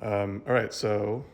All right, so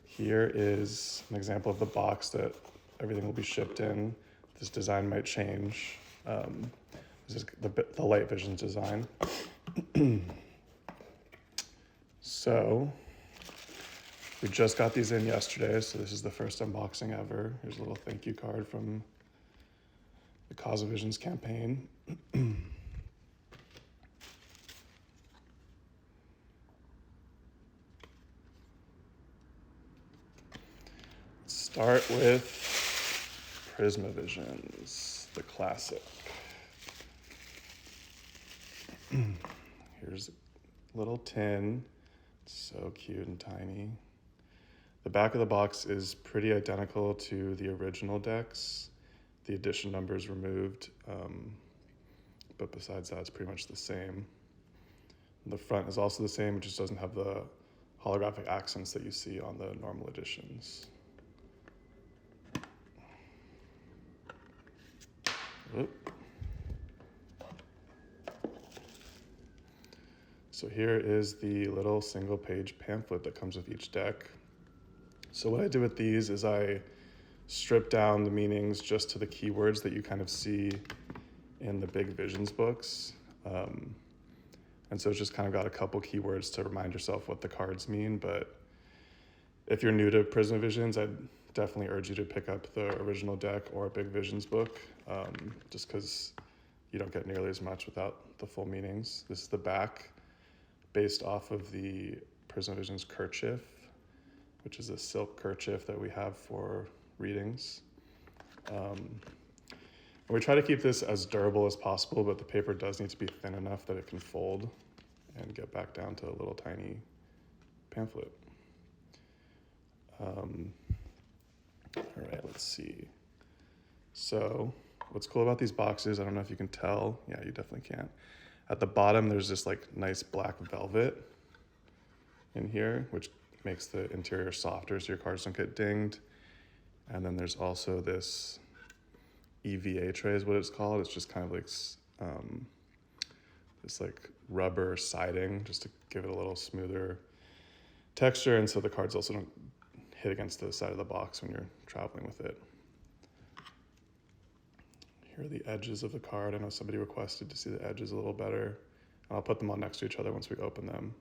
here is an example of the box that everything will be shipped in. This design might change. This is the light vision design. So we just got these in yesterday, so this is the first unboxing ever. Here's a little thank you card from the Cause of Visions campaign. Start with Prismavisions, the classic. Here's a little tin, so cute and tiny. The back of the box is pretty identical to the original decks. The edition number is removed, but besides that, it's pretty much the same. The front is also the same, it just doesn't have the holographic accents that you see on the normal editions. Oop. So here is the little single page pamphlet that comes with each deck. So what I did with these is I stripped down the meanings just to the keywords that you kind of see in the big Visions books. And so it's just kind of got a couple keywords to remind yourself what the cards mean. But if you're new to Prismavisions, I'd definitely urge you to pick up the original deck or a big Visions book, just because you don't get nearly as much without the full meanings. This is the back, based off of the Prismavisions kerchief, which is a silk kerchief that we have for readings. We try to keep this as durable as possible, but the paper does need to be thin enough that it can fold and get back down to a little tiny pamphlet. All right, let's see. So what's cool about these boxes, I don't know if you can tell. Yeah, you definitely can. At the bottom, there's this like nice black velvet in here, which makes the interior softer so your cards don't get dinged. And then there's also this EVA tray is what it's called. It's just kind of like this like rubber siding just to give it a little smoother texture, and so the cards also don't hit against the side of the box when you're traveling with it. Here are the edges of the card. I know somebody requested to see the edges a little better, and I'll put them all next to each other once we open them.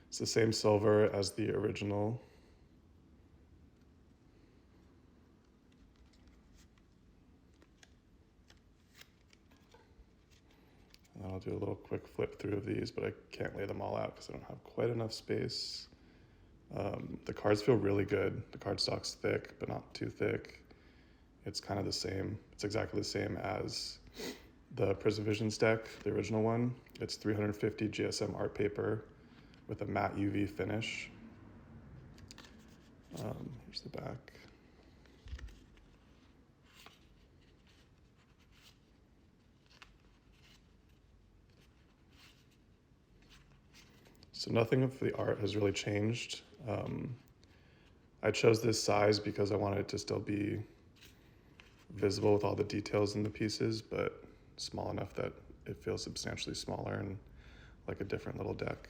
It's the same silver as the original. And then I'll do a little quick flip through of these, but I can't lay them all out because I don't have quite enough space. The cards feel really good. The cardstock's thick, but not too thick. It's kind of the same. It's exactly the same as the Prismavisions deck, the original one. It's 350 GSM art paper with a matte UV finish. Here's the back. So nothing of the art has really changed. I chose this size because I wanted it to still be visible with all the details in the pieces, but small enough that it feels substantially smaller and like a different little deck.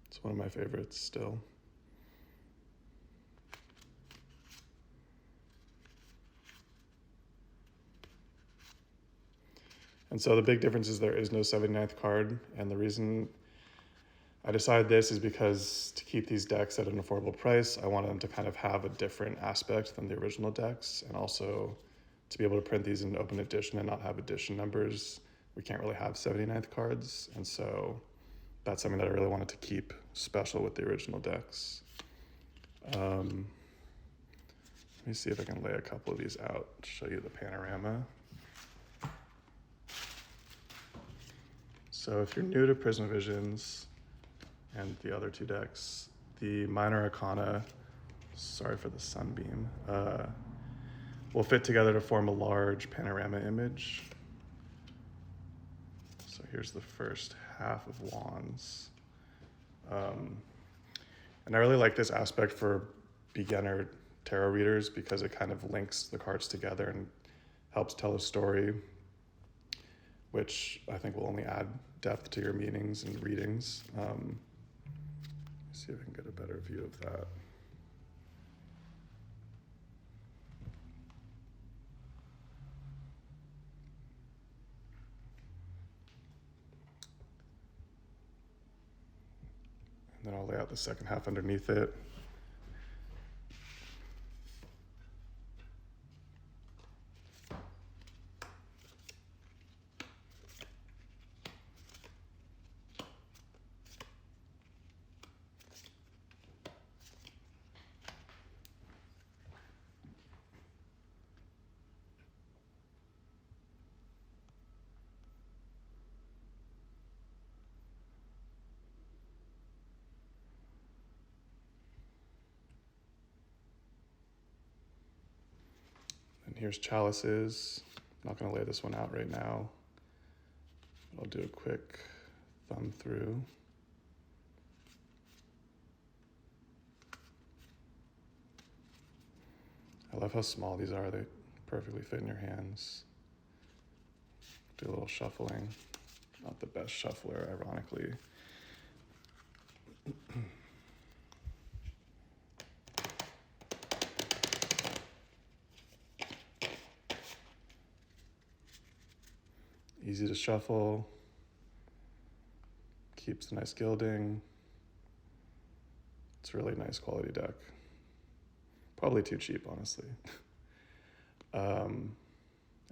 It's one of my favorites still. And so the big difference is there is no 79th card, and the reason I decided this is because to keep these decks at an affordable price, I wanted them to kind of have a different aspect than the original decks, and also to be able to print these in open edition and not have edition numbers. We can't really have 79th cards, and so that's something that I really wanted to keep special with the original decks. Let me see if I can lay a couple of these out to show you the panorama. So if you're new to Prismavisions and the other two decks, the Minor Arcana, sorry for the sunbeam, will fit together to form a large panorama image. So here's the first half of Wands. And I really like this aspect for beginner tarot readers because it kind of links the cards together and helps tell a story, which I think will only add depth to your meanings and readings. Let's see if I can get a better view of that. And then I'll lay out the second half underneath it. And here's chalices. I'm not going to lay this one out right now. I'll do a quick thumb through. I love how small these are. They perfectly fit in your hands. Do a little shuffling. Not the best shuffler, ironically. Easy to shuffle. Keeps the nice gilding. It's a really nice quality deck. Probably too cheap, honestly. I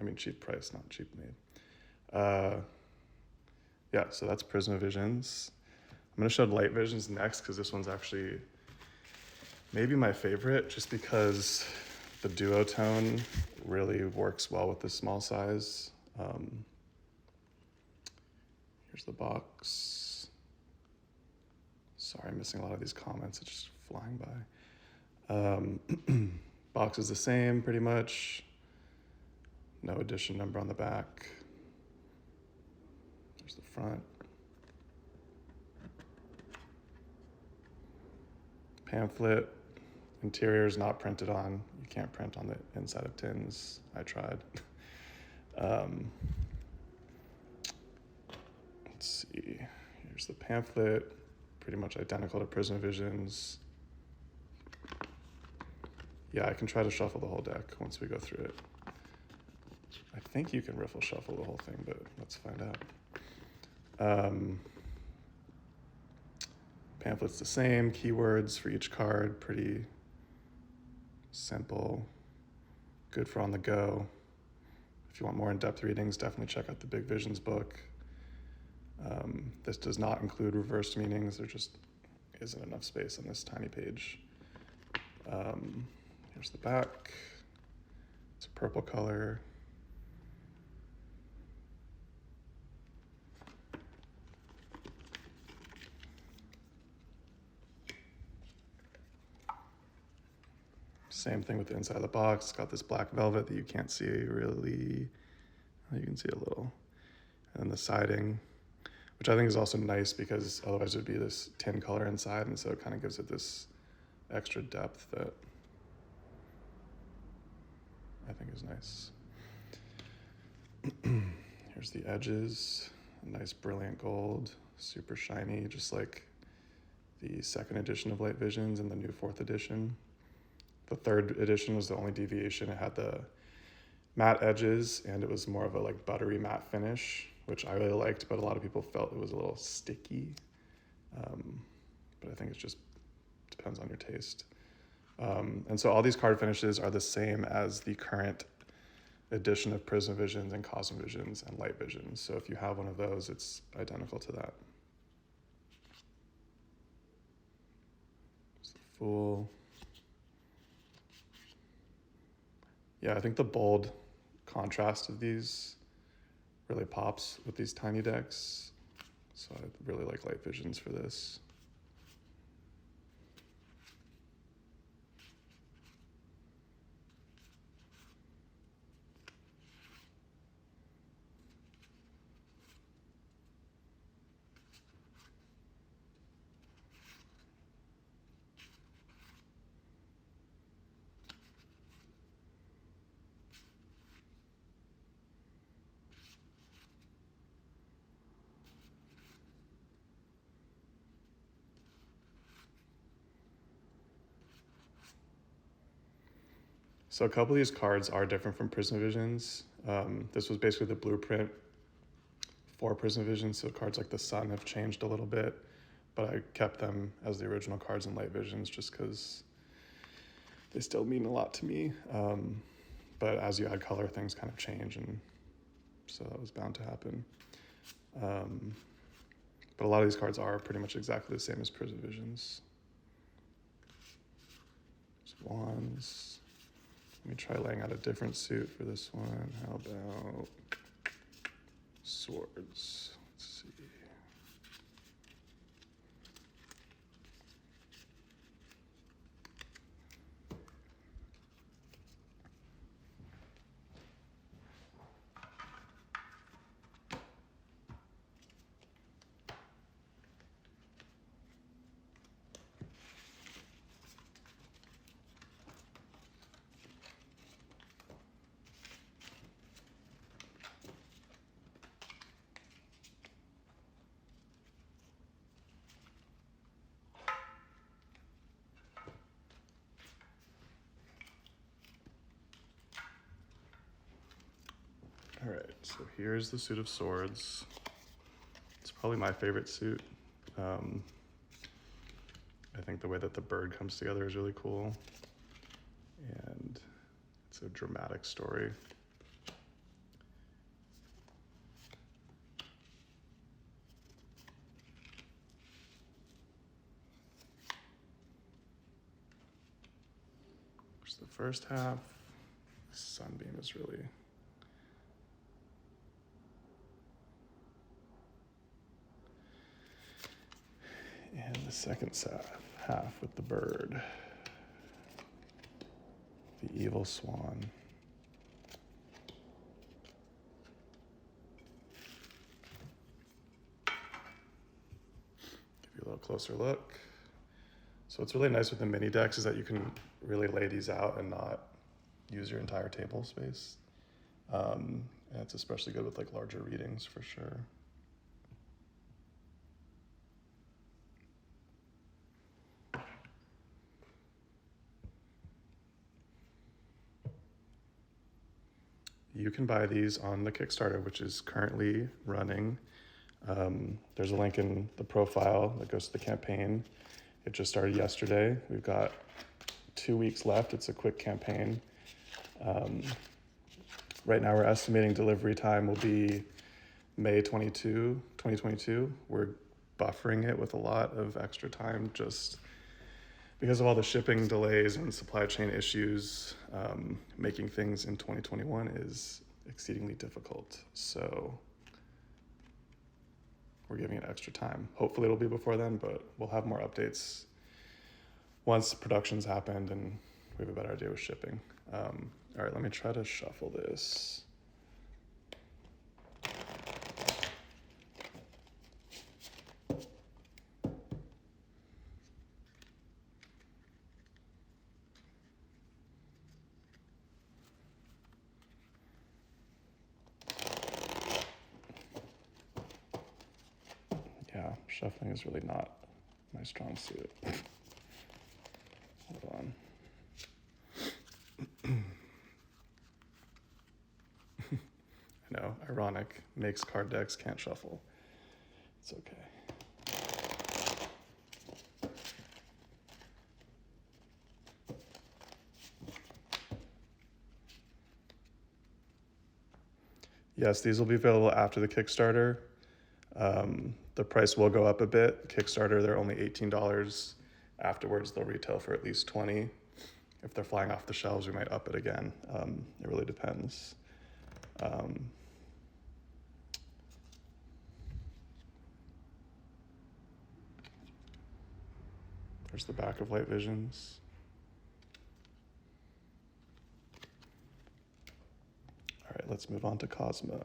mean, cheap price, not cheap made. Yeah, so that's Prismavisions. I'm gonna show Light Visions next because this one's actually maybe my favorite just because the duotone really works well with this small size. Here's the box. Sorry, I'm missing a lot of these comments. It's just flying by. Box is the same, pretty much. No edition number on the back. There's the front. Pamphlet. Interior is not printed on. You can't print on the inside of tins. I tried. Let's see. Here's the pamphlet. Pretty much identical to Prismavisions. Yeah, I can try to shuffle the whole deck once we go through it. I think you can riffle shuffle the whole thing, but let's find out. Pamphlet's the same. Keywords for each card. Pretty simple. Good for on the go. If you want more in-depth readings, definitely check out the Big Visions book. This does not include reversed meanings. There just isn't enough space on this tiny page. Here's the back. It's a purple color. Same thing with the inside of the box. It's got this black velvet that you can't see really. You can see a little. And then the siding, which I think is also nice because otherwise it would be this tin color inside, and so it kind of gives it this extra depth that I think is nice. Here's the edges, a nice brilliant gold, super shiny, just like the second edition of Light Visions and the new 4th edition. The 3rd edition was the only deviation. It had the matte edges and it was more of a like buttery matte finish, which I really liked, but a lot of people felt it was a little sticky. But I think it just depends on your taste. And so all these card finishes are the same as the current edition of Prismavisions and Cosmovisions and Light Visions. So if you have one of those, it's identical to that. It's the Fool. Yeah, I think the bold contrast of these really pops with these tiny decks. So I really like Light Visions for this. So a couple of these cards are different from Prism Visions. This was basically the blueprint for Prism Visions, so cards like the Sun have changed a little bit, but I kept them as the original cards in Light Visions just because they still mean a lot to me. But as you add color, things kind of change, and so that was bound to happen. But a lot of these cards are pretty much exactly the same as Prism Visions. Wands. Let me try laying out a different suit for this one. How about swords? Let's see. All right, so here's the suit of swords. It's probably my favorite suit. I think the way that the bird comes together is really cool, and it's a dramatic story. There's the first half. The sunbeam is really and the second half with the bird, the evil swan. Give you a little closer look. So what's really nice with the mini decks is that you can really lay these out and not use your entire table space. And it's especially good with like larger readings for sure. You can buy these on the Kickstarter, which is currently running. There's a link in the profile that goes to the campaign. It just started yesterday. We've got 2 weeks left. It's a quick campaign. Right now we're estimating delivery time will be May 22, 2022. We're buffering it with a lot of extra time just because of all the shipping delays and supply chain issues. Making things in 2021 is exceedingly difficult. So we're giving it extra time. Hopefully it'll be before then, but we'll have more updates once production's happened and we have a better idea with shipping. All right, let me try to shuffle this. Yeah, shuffling is really not my strong suit. Hold on. I know, ironic. Makes card decks can't shuffle. It's okay. Yes, these will be available after the Kickstarter. The price will go up a bit. Kickstarter, they're only $18. Afterwards, they'll retail for at least $20. If they're flying off the shelves, we might up it again. It really depends. There's the back of Light Visions. All right, let's move on to Cosma.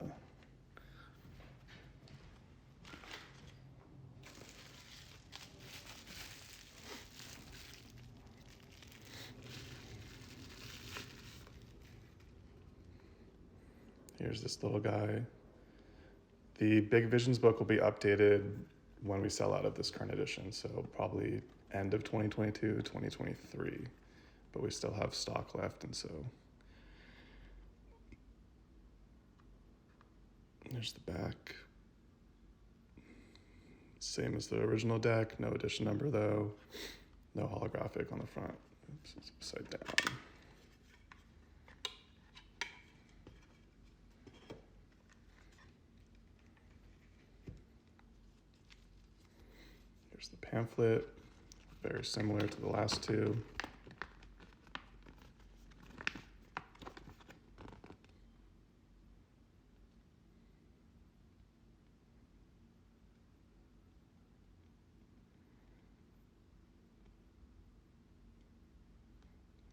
Here's this little guy. The Big Visions book will be updated when we sell out of this current edition, so probably end of 2022, 2023. but we still have stock left, and so there's the back. Same as the original deck, no edition number though, no holographic on the front. Oops, it's upside down. Here's the pamphlet, very similar to the last two.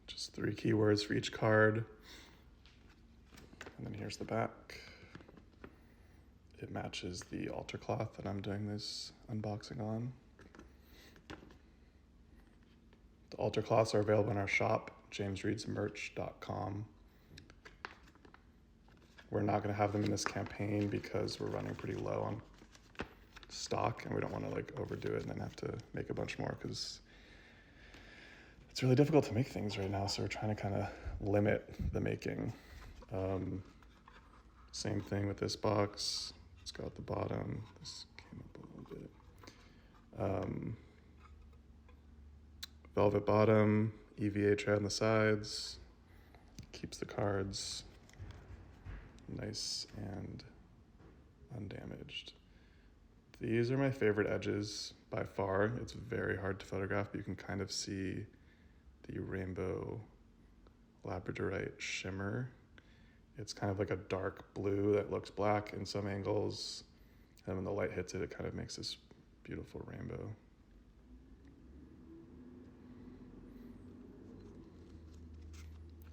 Just 3 keywords for each card. And then here's the back. It matches the altar cloth that I'm doing this unboxing on. The altar cloths are available in our shop, jamesreedsmerch.com. We're not going to have them in this campaign because we're running pretty low on stock, and we don't want to like overdo it and then have to make a bunch more because it's really difficult to make things right now, so we're trying to kind of limit the making. Same thing with this box. Let's go at the bottom. This came up a little bit. Velvet bottom, EVA tray on the sides, keeps the cards nice and undamaged. These are my favorite edges by far. It's very hard to photograph, but you can kind of see the rainbow labradorite shimmer. It's kind of like a dark blue that looks black in some angles, and when the light hits it, it kind of makes this beautiful rainbow.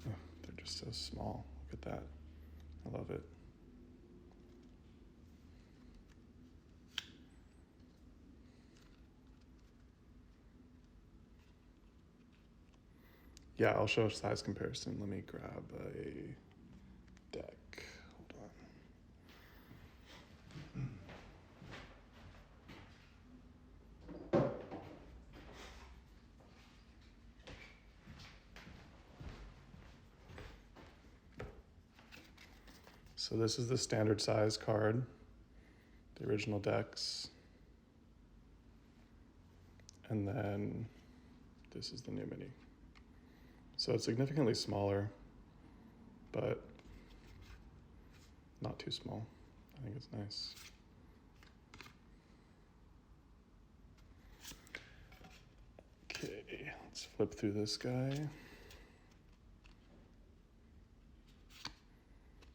Oh, they're just so small. Look at that. I love it. Yeah, I'll show a size comparison. Let me grab a deck. Hold on. So this is the standard size card, the original decks. And then this is the new mini. So it's significantly smaller, but not too small. I think it's nice. Okay, let's flip through this guy.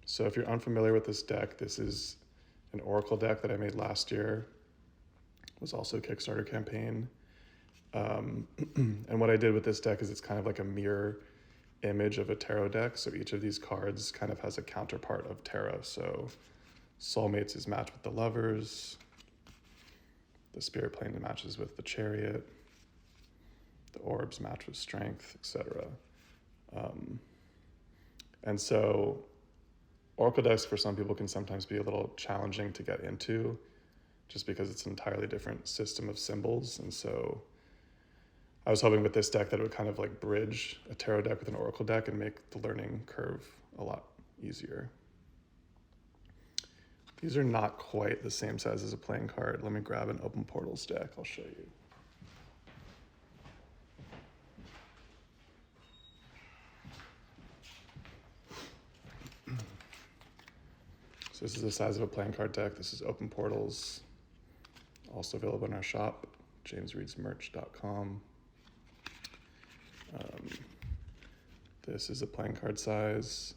So if you're unfamiliar with this deck, this is an Oracle deck that I made last year. It was also a Kickstarter campaign. And what I did with this deck is it's kind of like a mirror image of a tarot deck. So each of these cards kind of has a counterpart of tarot. So Soulmates is matched with the Lovers. The Spirit Plane matches with the Chariot. The Orbs match with Strength, etc. And so Oracle decks for some people can sometimes be a little challenging to get into just because it's an entirely different system of symbols. And so I was hoping with this deck that it would kind of like bridge a tarot deck with an Oracle deck and make the learning curve a lot easier. These are not quite the same size as a playing card. Let me grab an Open Portals deck, I'll show you. So this is the size of a playing card deck. This is Open Portals, also available in our shop, jamesreedsmerch.com. This is a playing card size.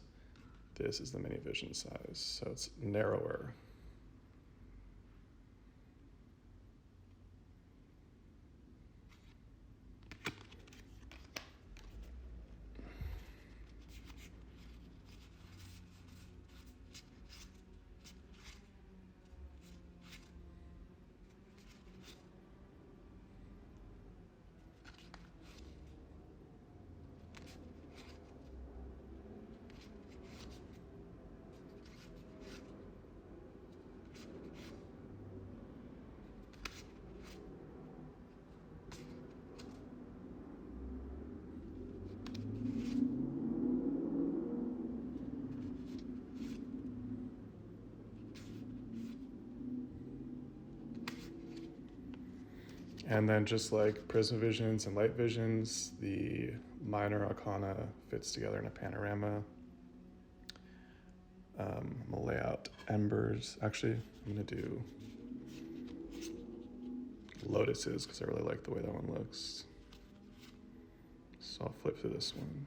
This is the mini vision size, so it's narrower. And then just like prism visions and light visions, the minor arcana fits together in a panorama. I'm gonna lay out embers. Actually, I'm gonna do lotuses because I really like the way that one looks. So I'll flip through this one.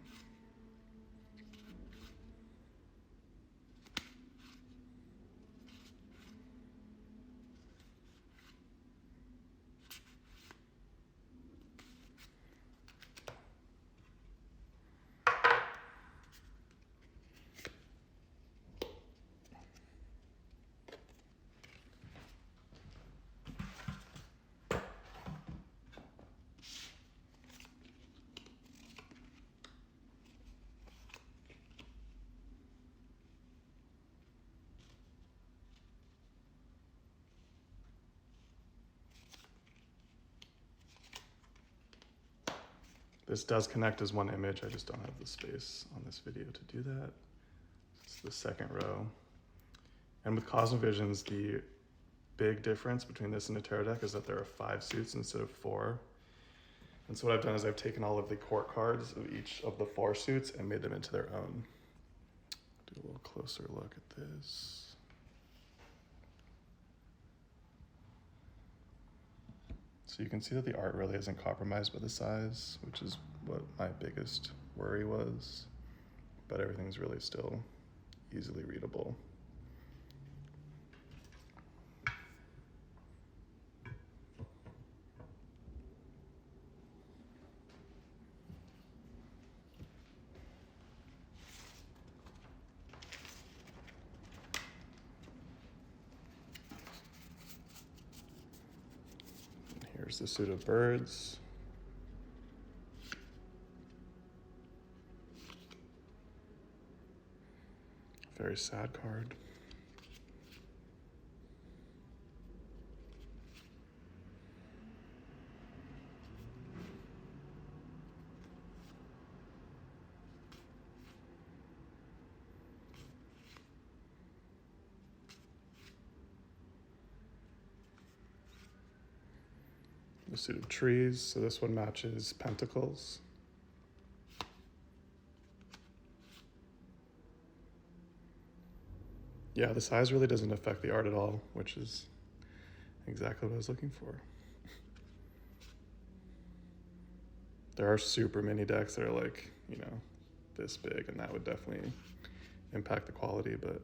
This does connect as one image. I just don't have the space on this video to do that. It's the second row. And with Cosmovisions, the big difference between this and a tarot deck is that there are 5 suits instead of 4. And so what I've done is I've taken all of the court cards of each of the 4 suits and made them into their own. Do a little closer look at this. So you can see that the art really isn't compromised by the size, which is what my biggest worry was, but everything's really still easily readable. Here's the suit of birds. Very sad card. The suit of trees, so this one matches pentacles. Yeah, the size really doesn't affect the art at all, which is exactly what I was looking for. There are super mini decks that are like, you know, this big, and that would definitely impact the quality, but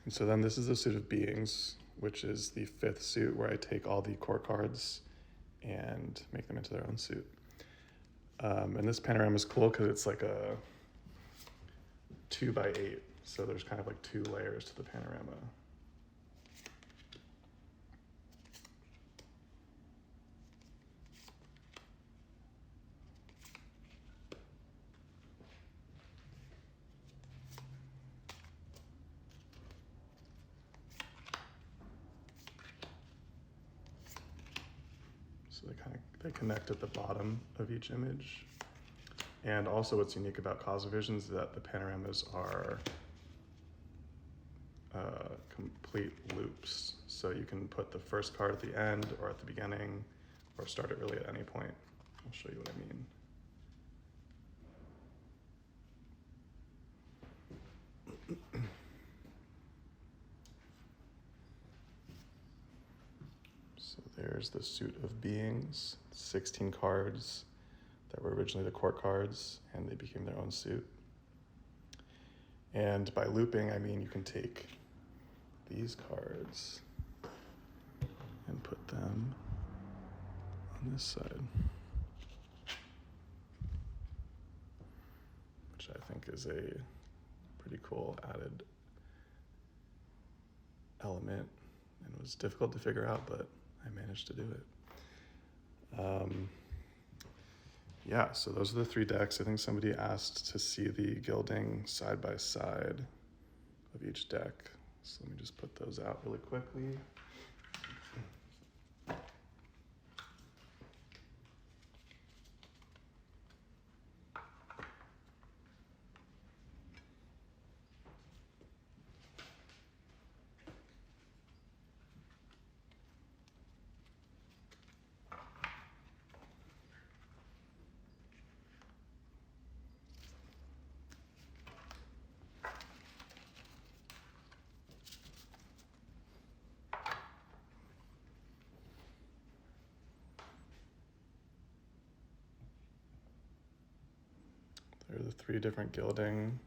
and so then this is the suit of beings, which is the 5th suit where I take all the court cards and make them into their own suit. And this panorama is cool because it's like a 2x8, so there's kind of like 2 layers to the panorama. So they connect at the bottom of each image. And also what's unique about Cosmovisions is that the panoramas are complete loops. So you can put the first card at the end or at the beginning or start it really at any point. I'll show you what I mean. So there's the suit of beings, 16 cards that were originally the court cards, and they became their own suit. And by looping, I mean you can take these cards and put them on this side, which I think is a pretty cool added element, and was difficult to figure out, but I managed to do it. Yeah, so those are the 3 decks. I think somebody asked to see the gilding side by side of each deck. So let me just put those out really quickly. There are the 3 different gilding.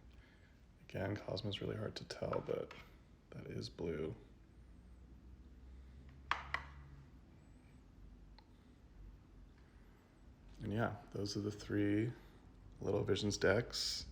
Again, Cosmo's really hard to tell, but that is blue. And yeah, those are the 3 Little Visions decks.